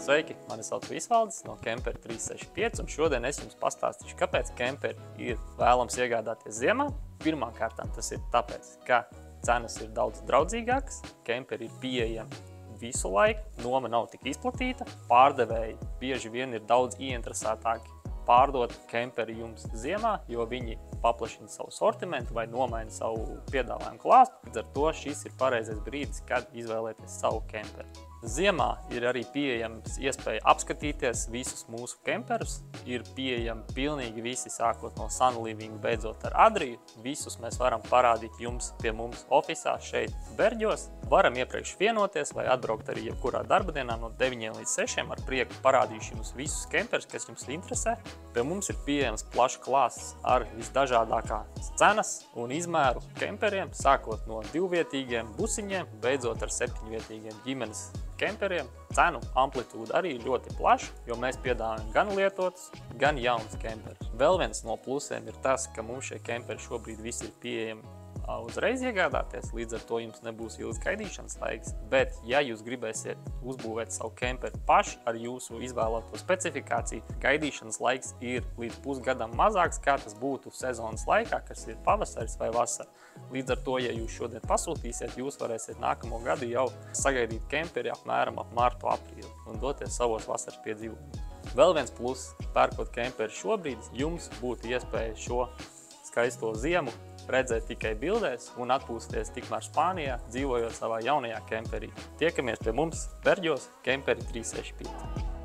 Sveiki, mani sauc Visvaldis no Kemperi 365, un šodien es jums pastāstīšu, kāpēc kemperi ir vēlams iegādāties ziemā. Pirmkārt, tas ir tāpēc, ka cenas ir daudz draudzīgākas, kemperi ir pieejami visu laiku, noma nav tik izplatīta, pārdevēji bieži vien ir daudz ieinteresētāki pārdot kemperi jums ziemā, jo viņi paplašina savu sortimentu vai nomaina savu piedāvājumu klāstu. Līdz ar to šis ir pareizais brīdis, kad izvēlēties savu kemperi. Ziemā ir arī pieejams iespēja apskatīties visus mūsu kemperus. Ir pieejami pilnīgi visi, sākot no Sunliving, beidzot ar Adriju. Visus mēs varam parādīt jums pie mums ofisā šeit Berģos. Varam iepriekš vienoties vai atbraukt arī jebkurā darba dienā no 9 līdz 6. Ar prieku parādīšu jums visus kemperus, kas jums interesē. Pie mums ir pieejams plašs klāsts ar visdažādākās cenas un izmēru kemperiem, sākot no 2-vietīgiem busiņiem, beidzot ar 7-vietīgiem ģimenes kemperiem. Cenu amplitūda arī ļoti plaša, jo mēs piedāvājam gan lietotus, gan jaunus kemperus. Vēl viens no plusiem ir tas, ka mums šie kemperi šobrīd visi ir pieejami uzreiz iegādāties, līdz ar to jums nebūs ilgs gaidīšanas laiks, bet ja jūs gribēsiet uzbūvēt savu kemperi paši ar jūsu izvēlēto specifikāciju, gaidīšanas laiks ir līdz pusgadam mazāks, kā tas būtu sezonas laikā, kas ir pavasaris vai vasara. Līdz ar to, ja jūs šodien pasūtīsiet, jūs varēsiet nākamo gadu jau sagaidīt kemperi apmēram ap martu, aprīli un doties savos vasaras piedzīvojumus. Vēl viens pluss, pērkot kemperi šobrīd, jums būtu iespēja šo skaisto ziemu redzēt tikai bildēs un atpūsties tikmēr Spānijā, dzīvojot savā jaunajā kemperī. Tiekamies pie mums Berģos, Kemperi 365.